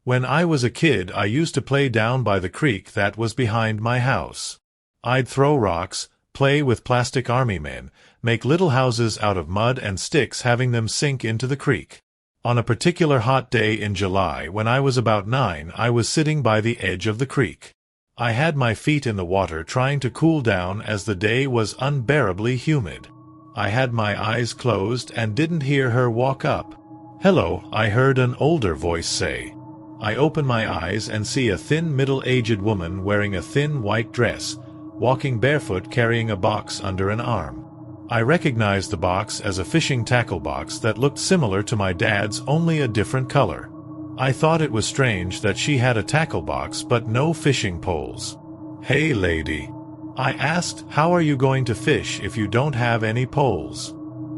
When I was a kid, I used to play down by the creek that was behind my house. I'd throw rocks, play with plastic army men, make little houses out of mud and sticks, having them sink into the creek. On a particular hot day in July, when I was about 9, I was sitting by the edge of the creek. I had my feet in the water trying to cool down as the day was unbearably humid. I had my eyes closed and didn't hear her walk up. "Hello," I heard an older voice say. I open my eyes and see a thin middle-aged woman wearing a thin white dress, walking barefoot carrying a box under an arm. I recognized the box as a fishing tackle box that looked similar to my dad's, only a different color. I thought it was strange that she had a tackle box but no fishing poles. "Hey lady," I asked, "how are you going to fish if you don't have any poles?"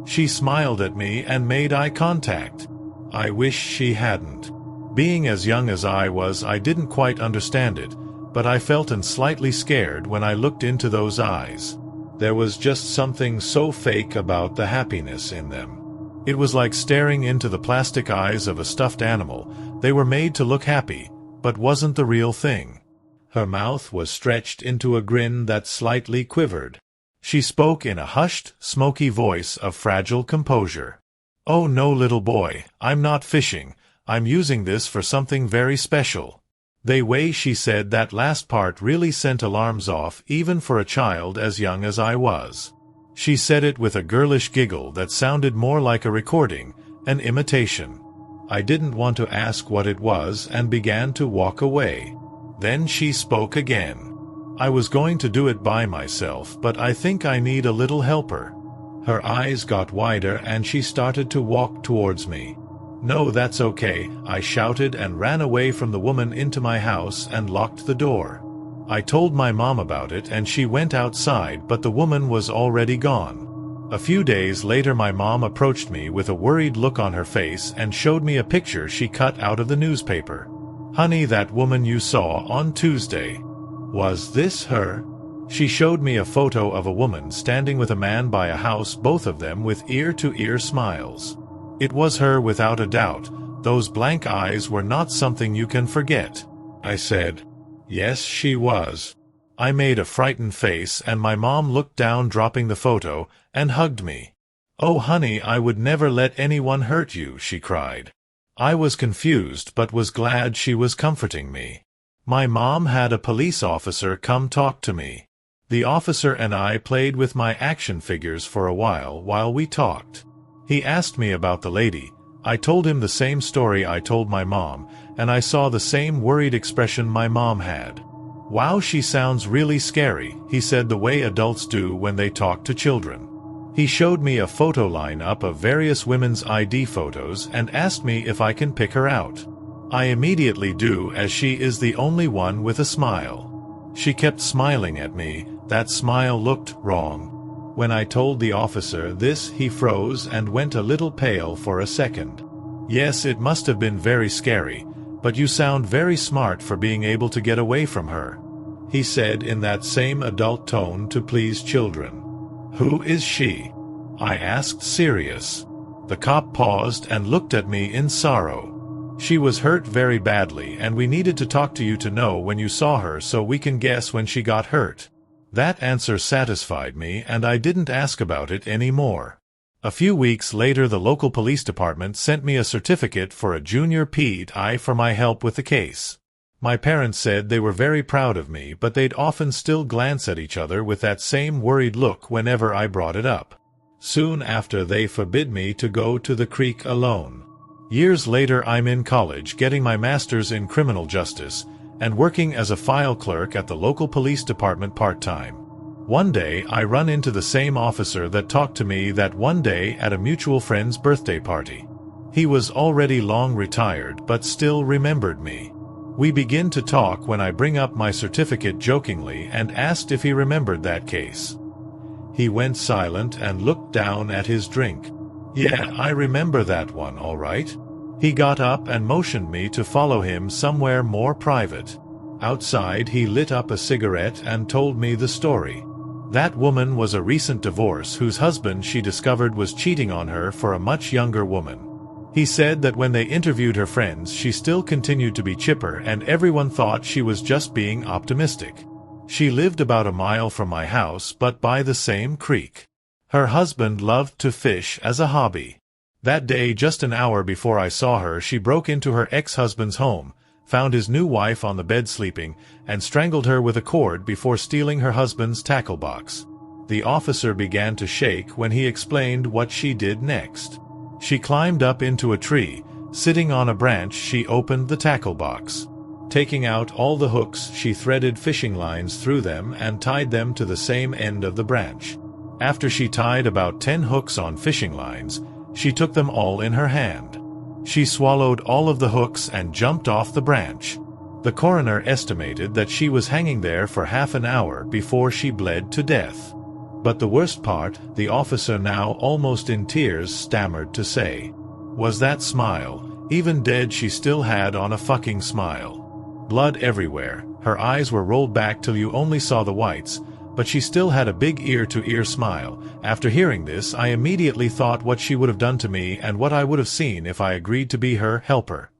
She smiled at me and made eye contact. I wish she hadn't. Being as young as I was, I didn't quite understand it, but I felt slightly scared when I looked into those eyes. There was just something so fake about the happiness in them. It was like staring into the plastic eyes of a stuffed animal. They were made to look happy, but wasn't the real thing. Her mouth was stretched into a grin that slightly quivered. She spoke in a hushed, smoky voice of fragile composure. "Oh no, little boy, I'm not fishing. I'm using this for something very special." The way she said that last part really sent alarms off, even for a child as young as I was. She said it with a girlish giggle that sounded more like a recording, an imitation. I didn't want to ask what it was and began to walk away. Then she spoke again. "I was going to do it by myself, but I think I need a little helper." Her eyes got wider and she started to walk towards me. "No, that's okay," I shouted and ran away from the woman into my house and locked the door. I told my mom about it and she went outside, but the woman was already gone. A few days later my mom approached me with a worried look on her face and showed me a picture she cut out of the newspaper. "Honey, that woman you saw on Tuesday. Was this her?" She showed me a photo of a woman standing with a man by a house, both of them with ear-to-ear smiles. It was her without a doubt. Those blank eyes were not something you can forget. I said, "Yes, she was." I made a frightened face and my mom looked down, dropping the photo, and hugged me. "Oh honey, I would never let anyone hurt you," she cried. I was confused but was glad she was comforting me. My mom had a police officer come talk to me. The officer and I played with my action figures for a while we talked. He asked me about the lady. I told him the same story I told my mom, and I saw the same worried expression my mom had. "Wow, she sounds really scary," he said, the way adults do when they talk to children. He showed me a photo lineup of various women's ID photos and asked me if I can pick her out. I immediately do, as she is the only one with a smile. She kept smiling at me. That smile looked wrong. When I told the officer this, he froze and went a little pale for a second. "Yes, it must have been very scary, but you sound very smart for being able to get away from her," he said in that same adult tone to please children. "Who is she?" I asked, serious. The cop paused and looked at me in sorrow. "She was hurt very badly, and we needed to talk to you to know when you saw her so we can guess when she got hurt." That answer satisfied me, and I didn't ask about it anymore. A few weeks later, the local police department sent me a certificate for a junior PI for my help with the case. My parents said they were very proud of me, but they'd often still glance at each other with that same worried look whenever I brought it up. Soon after, they forbid me to go to the creek alone. Years later, I'm in college getting my master's in criminal justice and working as a file clerk at the local police department part-time. One day, I run into the same officer that talked to me that one day at a mutual friend's birthday party. He was already long retired but still remembered me. We begin to talk when I bring up my certificate jokingly and asked if he remembered that case. He went silent and looked down at his drink. "Yeah, I remember that one, all right." He got up and motioned me to follow him somewhere more private. Outside, he lit up a cigarette and told me the story. That woman was a recent divorce whose husband she discovered was cheating on her for a much younger woman. He said that when they interviewed her friends, she still continued to be chipper and everyone thought she was just being optimistic. She lived about a mile from my house but by the same creek. Her husband loved to fish as a hobby. That day, just an hour before I saw her, she broke into her ex-husband's home, found his new wife on the bed sleeping, and strangled her with a cord before stealing her husband's tackle box. The officer began to shake when he explained what she did next. She climbed up into a tree. Sitting on a branch, she opened the tackle box. Taking out all the hooks, she threaded fishing lines through them and tied them to the same end of the branch. After she tied about 10 hooks on fishing lines, she took them all in her hand. She swallowed all of the hooks and jumped off the branch. The coroner estimated that she was hanging there for half an hour before she bled to death. But the worst part, the officer, now almost in tears, stammered to say, was that smile. Even dead, she still had on a fucking smile. Blood everywhere, her eyes were rolled back till you only saw the whites, but she still had a big ear-to-ear smile. After hearing this, I immediately thought what she would have done to me and what I would have seen if I agreed to be her helper.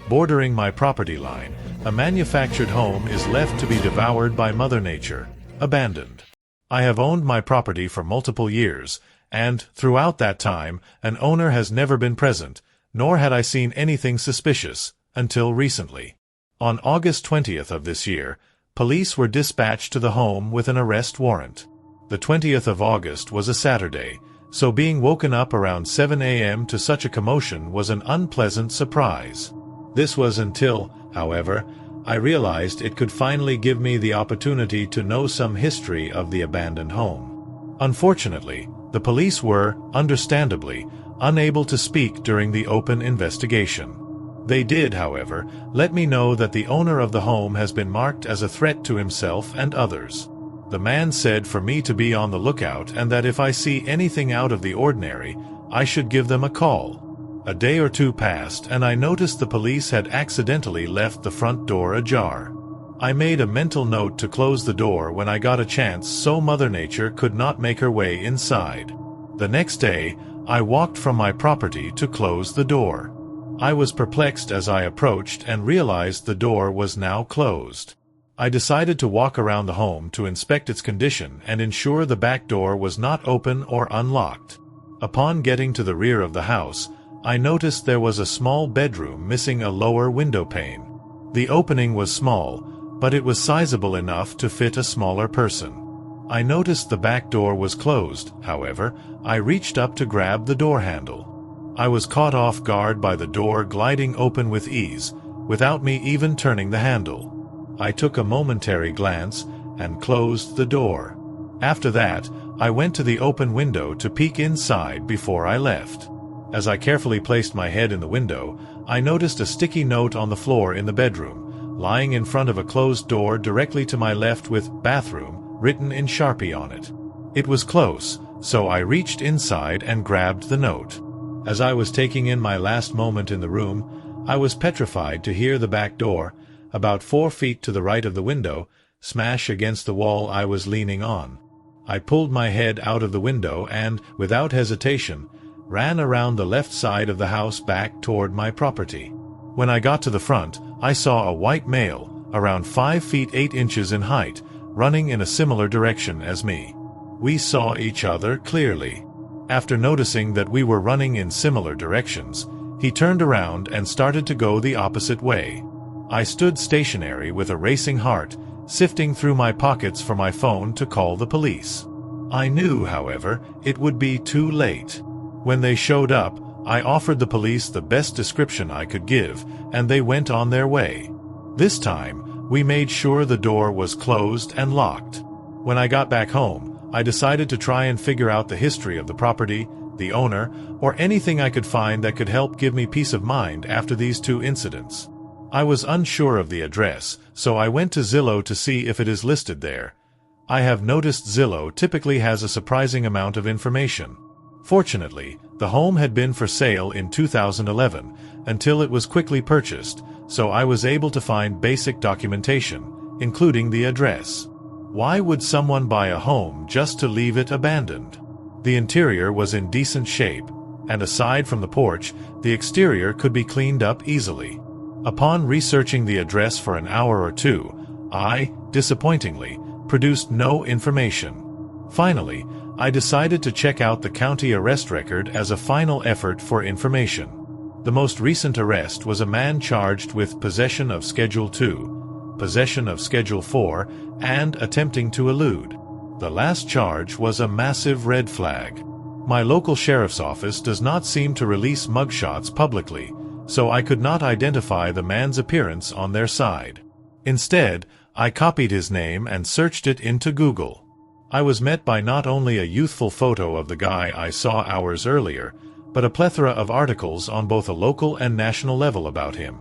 Bordering my property line, a manufactured home is left to be devoured by Mother Nature, abandoned. I have owned my property for multiple years, and, throughout that time, an owner has never been present, nor had I seen anything suspicious, until recently. On August 20th of this year, police were dispatched to the home with an arrest warrant. The 20th of August was a Saturday, so being woken up around 7 a.m. to such a commotion was an unpleasant surprise. This was until, however, I realized it could finally give me the opportunity to know some history of the abandoned home. Unfortunately, the police were, understandably, unable to speak during the open investigation. They did, however, let me know that the owner of the home has been marked as a threat to himself and others. The man said for me to be on the lookout and that if I see anything out of the ordinary, I should give them a call. A day or two passed and I noticed the police had accidentally left the front door ajar. I made a mental note to close the door when I got a chance so Mother Nature could not make her way inside. The next day, I walked from my property to close the door. I was perplexed as I approached and realized the door was now closed. I decided to walk around the home to inspect its condition and ensure the back door was not open or unlocked. Upon getting to the rear of the house, I noticed there was a small bedroom missing a lower window pane. The opening was small, but it was sizable enough to fit a smaller person. I noticed the back door was closed. However, I reached up to grab the door handle. I was caught off guard by the door gliding open with ease, without me even turning the handle. I took a momentary glance and closed the door. After that, I went to the open window to peek inside before I left. As I carefully placed my head in the window, I noticed a sticky note on the floor in the bedroom, lying in front of a closed door directly to my left with "bathroom" written in Sharpie on it. It was close, so I reached inside and grabbed the note. As I was taking in my last moment in the room, I was petrified to hear the back door, about 4 feet to the right of the window, smash against the wall I was leaning on. I pulled my head out of the window and, without hesitation, ran around the left side of the house back toward my property. When I got to the front, I saw a white male, around 5 feet 8 inches in height, running in a similar direction as me. We saw each other clearly. After noticing that we were running in similar directions, he turned around and started to go the opposite way. I stood stationary with a racing heart, sifting through my pockets for my phone to call the police. I knew, however, it would be too late. When they showed up, I offered the police the best description I could give, and they went on their way. This time, we made sure the door was closed and locked. When I got back home, I decided to try and figure out the history of the property, the owner, or anything I could find that could help give me peace of mind after these 2 incidents. I was unsure of the address, so I went to Zillow to see if it is listed there. I have noticed Zillow typically has a surprising amount of information. Fortunately, the home had been for sale in 2011, until it was quickly purchased, so I was able to find basic documentation, including the address. Why would someone buy a home just to leave it abandoned? The interior was in decent shape, and aside from the porch, the exterior could be cleaned up easily. Upon researching the address for an hour or two, I, disappointingly, produced no information. Finally, I decided to check out the county arrest record as a final effort for information. The most recent arrest was a man charged with possession of Schedule 2, possession of Schedule 4, and attempting to elude. The last charge was a massive red flag. My local sheriff's office does not seem to release mugshots publicly, so I could not identify the man's appearance on their side. Instead, I copied his name and searched it into Google. I was met by not only a youthful photo of the guy I saw hours earlier, but a plethora of articles on both a local and national level about him.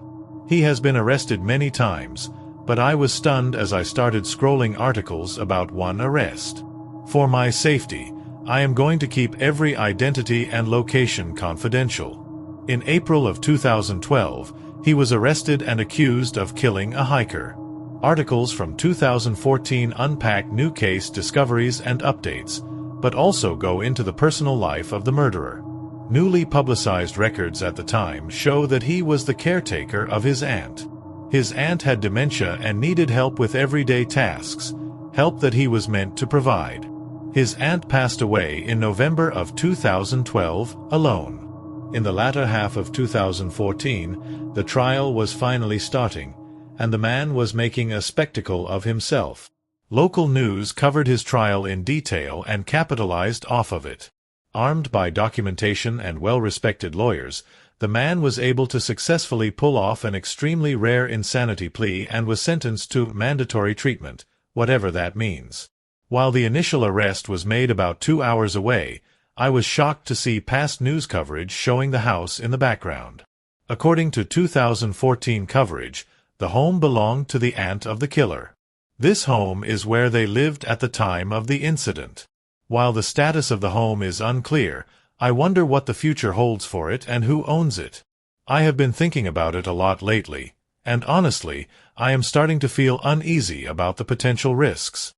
He has been arrested many times, but I was stunned as I started scrolling articles about one arrest. For my safety, I am going to keep every identity and location confidential. In April of 2012, he was arrested and accused of killing a hiker. Articles from 2014 unpack new case discoveries and updates, but also go into the personal life of the murderer. Newly publicized records at the time show that he was the caretaker of his aunt. His aunt had dementia and needed help with everyday tasks, help that he was meant to provide. His aunt passed away in November of 2012 alone. In the latter half of 2014, the trial was finally starting, and the man was making a spectacle of himself. Local news covered his trial in detail and capitalized off of it. Armed by documentation and well-respected lawyers, the man was able to successfully pull off an extremely rare insanity plea and was sentenced to mandatory treatment, whatever that means. While the initial arrest was made about 2 hours away, I was shocked to see past news coverage showing the house in the background. According to 2014 coverage, the home belonged to the aunt of the killer. This home is where they lived at the time of the incident. While the status of the home is unclear, I wonder what the future holds for it and who owns it. I have been thinking about it a lot lately, and honestly, I am starting to feel uneasy about the potential risks.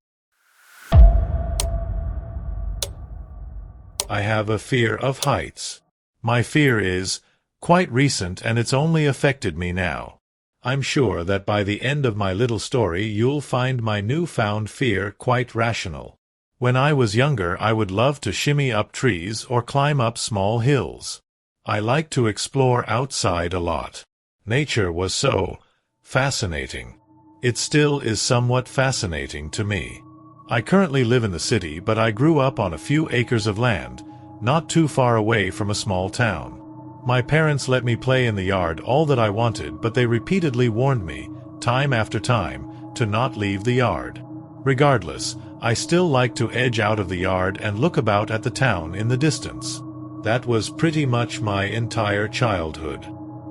I have a fear of heights. My fear is quite recent and it's only affected me now. I'm sure that by the end of my little story you'll find my newfound fear quite rational. When I was younger I would love to shimmy up trees or climb up small hills. I liked to explore outside a lot. Nature was so fascinating. It still is somewhat fascinating to me. I currently live in the city, but I grew up on a few acres of land, not too far away from a small town. My parents let me play in the yard all that I wanted, but they repeatedly warned me, time after time, to not leave the yard. Regardless, I still like to edge out of the yard and look about at the town in the distance. That was pretty much my entire childhood.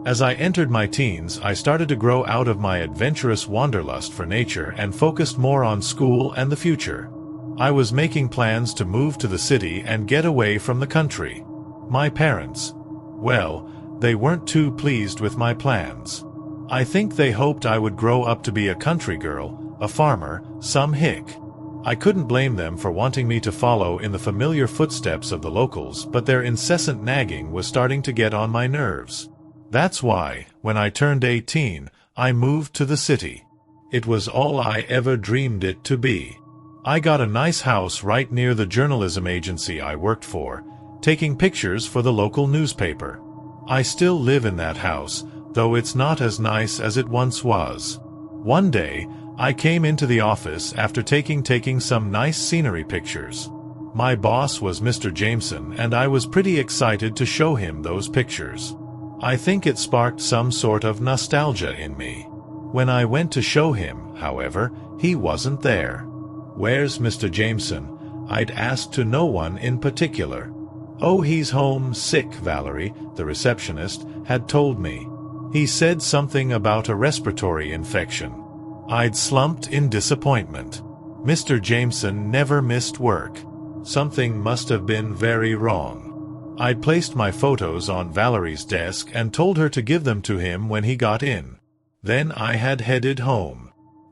As I entered my teens, I started to grow out of my adventurous wanderlust for nature and focused more on school and the future. I was making plans to move to the city and get away from the country. My parents, well, they weren't too pleased with my plans. I think they hoped I would grow up to be a country girl, a farmer, some hick. I couldn't blame them for wanting me to follow in the familiar footsteps of the locals, but their incessant nagging was starting to get on my nerves. That's why, when I turned 18, I moved to the city. It was all I ever dreamed it to be. I got a nice house right near the journalism agency I worked for, taking pictures for the local newspaper. I still live in that house, though it's not as nice as it once was. One day, I came into the office after taking some nice scenery pictures. My boss was Mr. Jameson, and I was pretty excited to show him those pictures. I think it sparked some sort of nostalgia in me. When I went to show him, however, he wasn't there. "Where's Mr. Jameson?" I'd asked to no one in particular. "Oh, he's home sick," Valerie, the receptionist, had told me. He said something about a respiratory infection. I'd slumped in disappointment. Mr. Jameson never missed work. Something must have been very wrong. I'd placed my photos on Valerie's desk and told her to give them to him when he got in. Then I had headed home.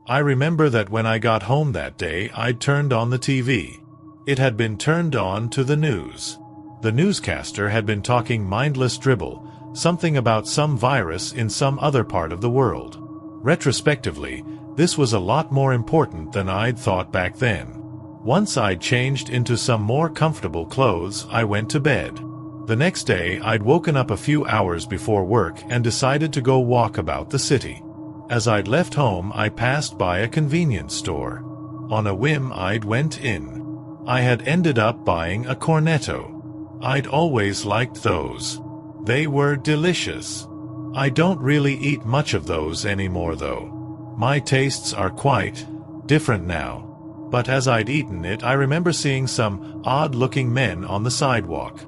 I remember that when I got home that day, I'd turned on the TV. It had been turned on to the news. The newscaster had been talking mindless dribble, something about some virus in some other part of the world. Retrospectively, this was a lot more important than I'd thought back then. Once I'd changed into some more comfortable clothes, I went to bed. The next day, I'd woken up a few hours before work and decided to go walk about the city. As I'd left home, I passed by a convenience store. On a whim, I'd went in. I had ended up buying a cornetto. I'd always liked those. They were delicious. I don't really eat much of those anymore though. My tastes are quite different now. But as I'd eaten it, I remember seeing some odd-looking men on the sidewalk.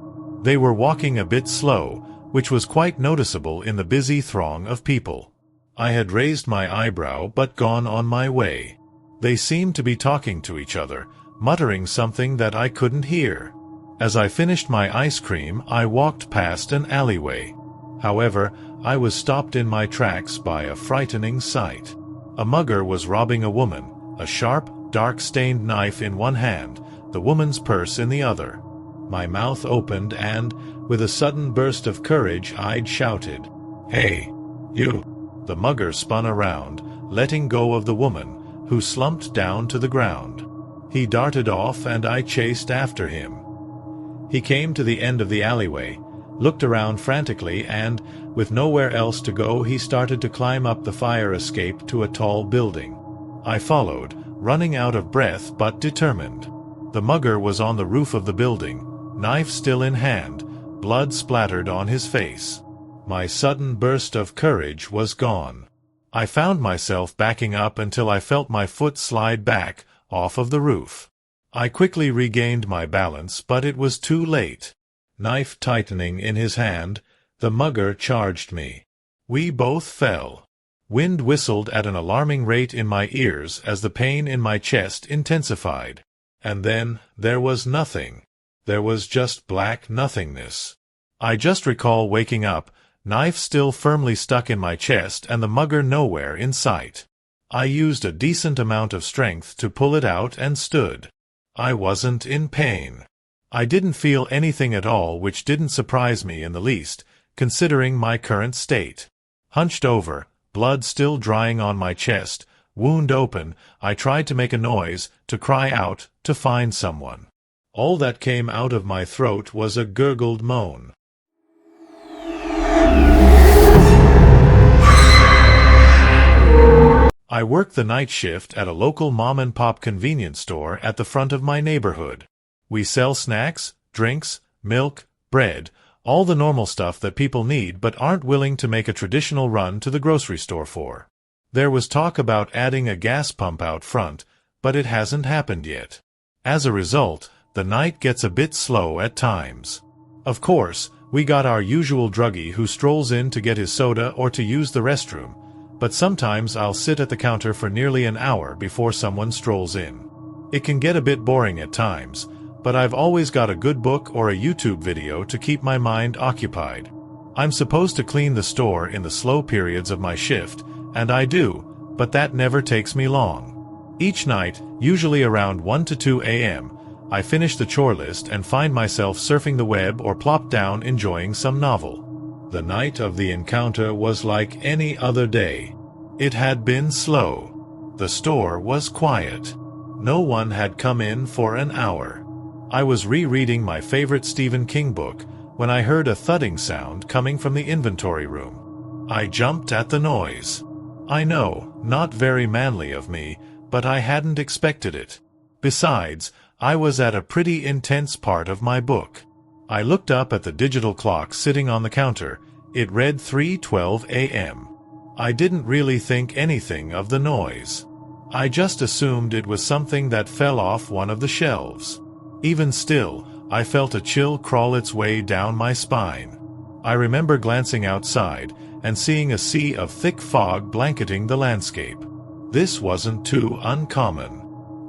They were walking a bit slow, which was quite noticeable in the busy throng of people. I had raised my eyebrow but gone on my way. They seemed to be talking to each other, muttering something that I couldn't hear. As I finished my ice cream, I walked past an alleyway. However, I was stopped in my tracks by a frightening sight. A mugger was robbing a woman, a sharp, dark-stained knife in one hand, the woman's purse in the other. My mouth opened and, with a sudden burst of courage, I'd shouted, "Hey, you!" The mugger spun around, letting go of the woman, who slumped down to the ground. He darted off and I chased after him. He came to the end of the alleyway, looked around frantically and, with nowhere else to go, he started to climb up the fire escape to a tall building. I followed, running out of breath but determined. The mugger was on the roof of the building, knife still in hand, blood splattered on his face. My sudden burst of courage was gone. I found myself backing up until I felt my foot slide back off of the roof. I quickly regained my balance, but it was too late. Knife tightening in his hand, the mugger charged me. We both fell. Wind whistled at an alarming rate in my ears as the pain in my chest intensified. And then, there was nothing. There was just black nothingness. I just recall waking up, knife still firmly stuck in my chest and the mugger nowhere in sight. I used a decent amount of strength to pull it out and stood. I wasn't in pain. I didn't feel anything at all, which didn't surprise me in the least, considering my current state. Hunched over, blood still drying on my chest, wound open, I tried to make a noise, to cry out, to find someone. All that came out of my throat was a gurgled moan. I worked the night shift at a local mom-and-pop convenience store at the front of my neighborhood. We sell snacks, drinks, milk, bread, all the normal stuff that people need but aren't willing to make a traditional run to the grocery store for. There was talk about adding a gas pump out front, but it hasn't happened yet. As a result, the night gets a bit slow at times. Of course, we got our usual druggie who strolls in to get his soda or to use the restroom, but sometimes I'll sit at the counter for nearly an hour before someone strolls in. It can get a bit boring at times, but I've always got a good book or a YouTube video to keep my mind occupied. I'm supposed to clean the store in the slow periods of my shift, and I do, but that never takes me long. Each night, usually around 1 to 2 a.m., I finish the chore list and find myself surfing the web or plop down enjoying some novel. The night of the encounter was like any other day. It had been slow. The store was quiet. No one had come in for an hour. I was rereading my favorite Stephen King book when I heard a thudding sound coming from the inventory room. I jumped at the noise. I know, not very manly of me, but I hadn't expected it. Besides, I was at a pretty intense part of my book. I looked up at the digital clock sitting on the counter. It read 3:12 a.m. I didn't really think anything of the noise. I just assumed it was something that fell off one of the shelves. Even still, I felt a chill crawl its way down my spine. I remember glancing outside and seeing a sea of thick fog blanketing the landscape. This wasn't too uncommon.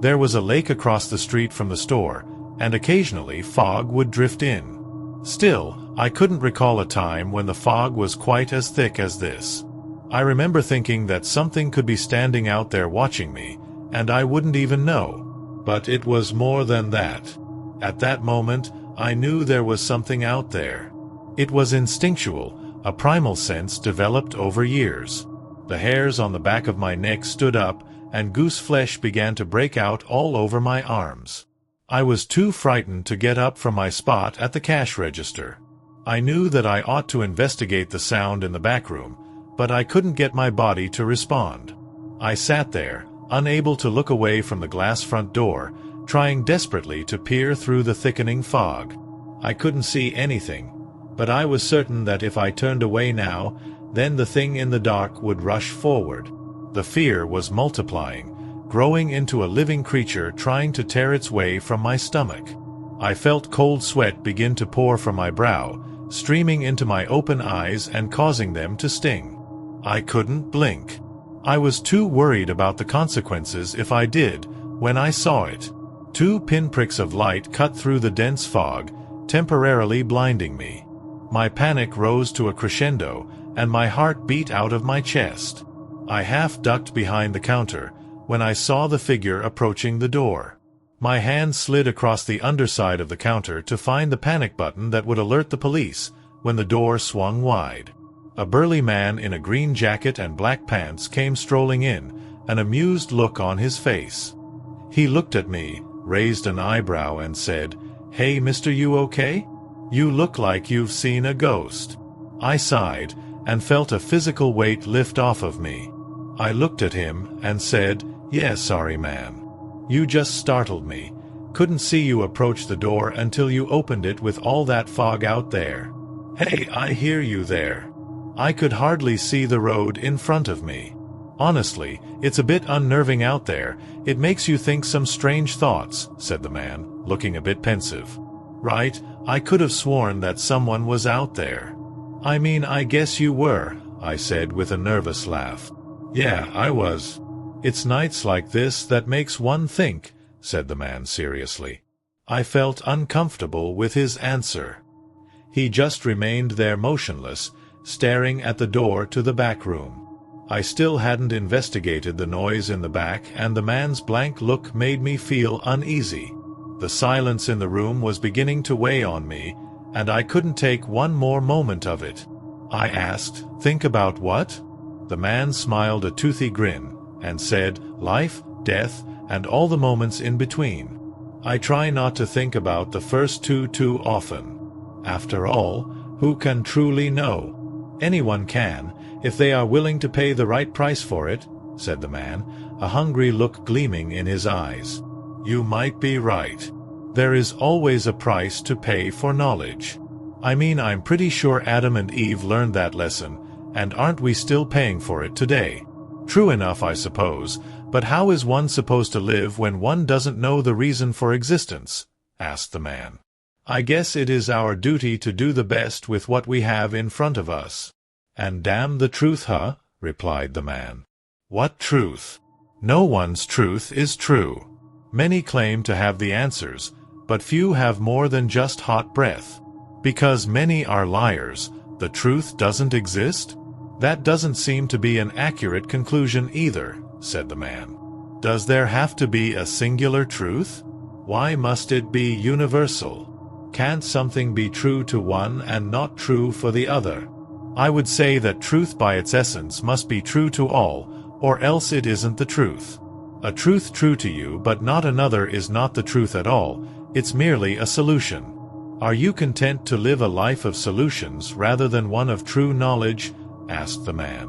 There was a lake across the street from the store, and occasionally fog would drift in. Still, I couldn't recall a time when the fog was quite as thick as this. I remember thinking that something could be standing out there watching me, and I wouldn't even know. But it was more than that. At that moment, I knew there was something out there. It was instinctual, a primal sense developed over years. The hairs on the back of my neck stood up, and goose flesh began to break out all over my arms. I was too frightened to get up from my spot at the cash register. I knew that I ought to investigate the sound in the back room, but I couldn't get my body to respond. I sat there, unable to look away from the glass front door, trying desperately to peer through the thickening fog. I couldn't see anything, but I was certain that if I turned away now, then the thing in the dark would rush forward. The fear was multiplying, growing into a living creature trying to tear its way from my stomach. I felt cold sweat begin to pour from my brow, streaming into my open eyes and causing them to sting. I couldn't blink. I was too worried about the consequences if I did, when I saw it. 2 pinpricks of light cut through the dense fog, temporarily blinding me. My panic rose to a crescendo, and my heart beat out of my chest. I half ducked behind the counter, when I saw the figure approaching the door. My hand slid across the underside of the counter to find the panic button that would alert the police, when the door swung wide. A burly man in a green jacket and black pants came strolling in, an amused look on his face. He looked at me, raised an eyebrow and said, "Hey mister, you okay? You look like you've seen a ghost." I sighed, and felt a physical weight lift off of me. I looked at him, and said, "Yeah, sorry man. You just startled me. Couldn't see you approach the door until you opened it with all that fog out there. Hey, I hear you there." I could hardly see the road in front of me. "Honestly, it's a bit unnerving out there. It makes you think some strange thoughts," said the man, looking a bit pensive. "Right, I could have sworn that someone was out there." "I mean, I guess you were," I said with a nervous laugh. "Yeah, I was. It's nights like this that makes one think," said the man seriously. I felt uncomfortable with his answer. He just remained there motionless, staring at the door to the back room. I still hadn't investigated the noise in the back, and the man's blank look made me feel uneasy. The silence in the room was beginning to weigh on me, and I couldn't take one more moment of it. I asked, "Think about what?" The man smiled a toothy grin, and said, "Life, death, and all the moments in between. I try not to think about the first two too often. After all, who can truly know? Anyone can, if they are willing to pay the right price for it," said the man, a hungry look gleaming in his eyes. "You might be right. There is always a price to pay for knowledge. I mean, I'm pretty sure Adam and Eve learned that lesson, and aren't we still paying for it today? True enough, I suppose, but how is one supposed to live when one doesn't know the reason for existence?" asked the man. "I guess it is our duty to do the best with what we have in front of us." "And damn the truth, huh?" replied the man. "What truth? No one's truth is true. Many claim to have the answers, but few have more than just hot breath. Because many are liars, the truth doesn't exist? That doesn't seem to be an accurate conclusion either," said the man. "Does there have to be a singular truth? Why must it be universal? Can't something be true to one and not true for the other? I would say that truth by its essence must be true to all, or else it isn't the truth. A truth true to you but not another is not the truth at all, it's merely a solution. Are you content to live a life of solutions rather than one of true knowledge?" asked the man.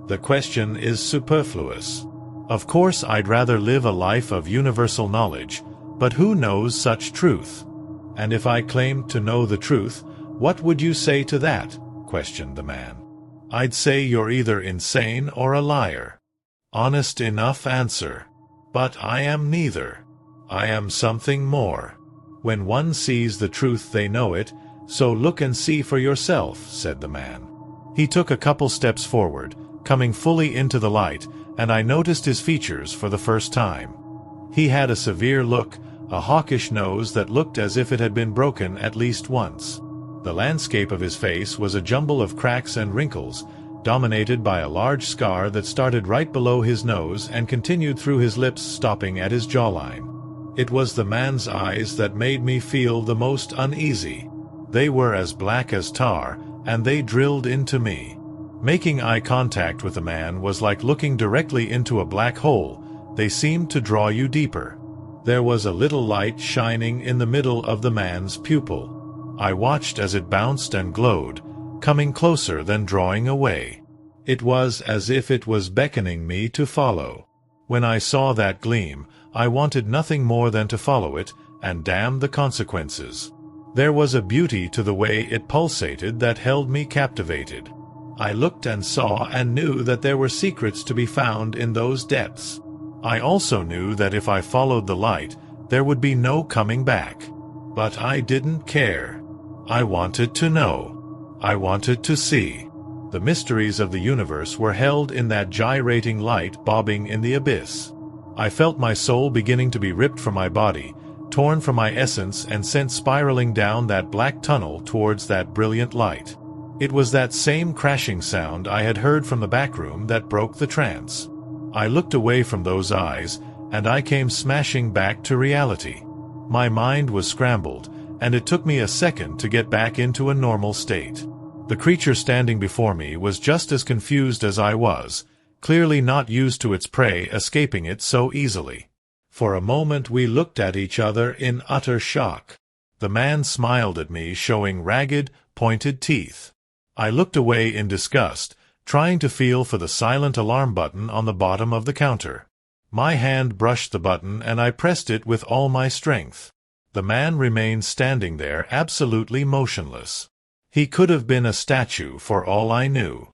"The question is superfluous. Of course I'd rather live a life of universal knowledge, but who knows such truth? And if I claimed to know the truth, what would you say to that?" questioned the man. "I'd say you're either insane or a liar. Honest enough answer. But I am neither. I am something more. When one sees the truth they know it, so look and see for yourself," said the man. He took a couple steps forward, coming fully into the light, and I noticed his features for the first time. He had a severe look, a hawkish nose that looked as if it had been broken at least once. The landscape of his face was a jumble of cracks and wrinkles, dominated by a large scar that started right below his nose and continued through his lips, stopping at his jawline. It was the man's eyes that made me feel the most uneasy. They were as black as tar, and they drilled into me. Making eye contact with the man was like looking directly into a black hole. They seemed to draw you deeper. There was a little light shining in the middle of the man's pupil. I watched as it bounced and glowed, coming closer then drawing away. It was as if it was beckoning me to follow. When I saw that gleam, I wanted nothing more than to follow it, and damn the consequences. There was a beauty to the way it pulsated that held me captivated. I looked and saw and knew that there were secrets to be found in those depths. I also knew that if I followed the light, there would be no coming back. But I didn't care. I wanted to know. I wanted to see. The mysteries of the universe were held in that gyrating light bobbing in the abyss. I felt my soul beginning to be ripped from my body, torn from my essence and sent spiraling down that black tunnel towards that brilliant light. It was that same crashing sound I had heard from the back room that broke the trance. I looked away from those eyes, and I came smashing back to reality. My mind was scrambled, and it took me a second to get back into a normal state. The creature standing before me was just as confused as I was, clearly not used to its prey escaping it so easily. For a moment we looked at each other in utter shock. The man smiled at me, showing ragged, pointed teeth. I looked away in disgust, trying to feel for the silent alarm button on the bottom of the counter. My hand brushed the button and I pressed it with all my strength. The man remained standing there, absolutely motionless. He could have been a statue for all I knew.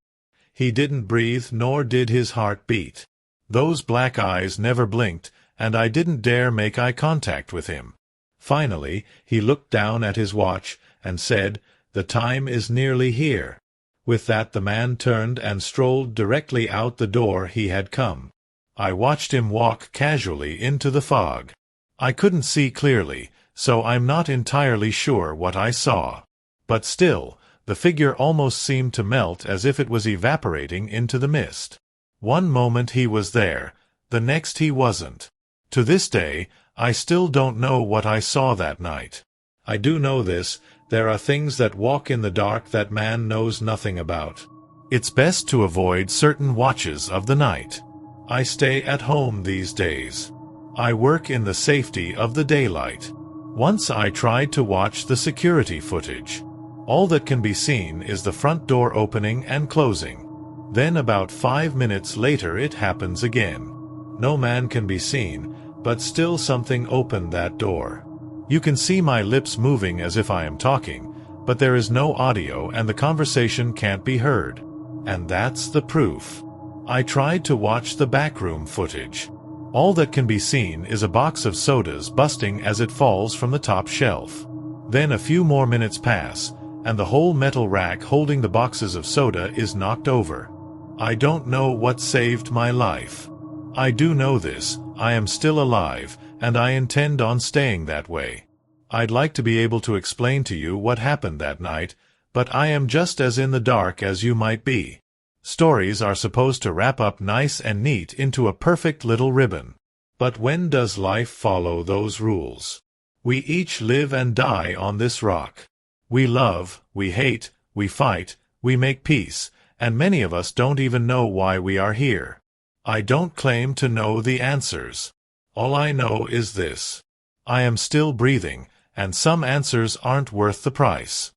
He didn't breathe, nor did his heart beat. Those black eyes never blinked, and I didn't dare make eye contact with him. Finally, he looked down at his watch and said, "The time is nearly here." With that the man turned and strolled directly out the door he had come. I watched him walk casually into the fog. I couldn't see clearly, so I'm not entirely sure what I saw. But still, the figure almost seemed to melt as if it was evaporating into the mist. One moment he was there, the next he wasn't. To this day, I still don't know what I saw that night. I do know this: there are things that walk in the dark that man knows nothing about. It's best to avoid certain watches of the night. I stay at home these days. I work in the safety of the daylight. Once I tried to watch the security footage. All that can be seen is the front door opening and closing. Then about 5 minutes later it happens again. No man can be seen, but still something opened that door. You can see my lips moving as if I am talking, but there is no audio and the conversation can't be heard. And that's the proof. I tried to watch the backroom footage. All that can be seen is a box of sodas busting as it falls from the top shelf. Then a few more minutes pass, and the whole metal rack holding the boxes of soda is knocked over. I don't know what saved my life. I do know this: I am still alive, and I intend on staying that way. I'd like to be able to explain to you what happened that night, but I am just as in the dark as you might be. Stories are supposed to wrap up nice and neat into a perfect little ribbon. But when does life follow those rules? We each live and die on this rock. We love, we hate, we fight, we make peace, and many of us don't even know why we are here. I don't claim to know the answers. All I know is this: I am still breathing, and some answers aren't worth the price.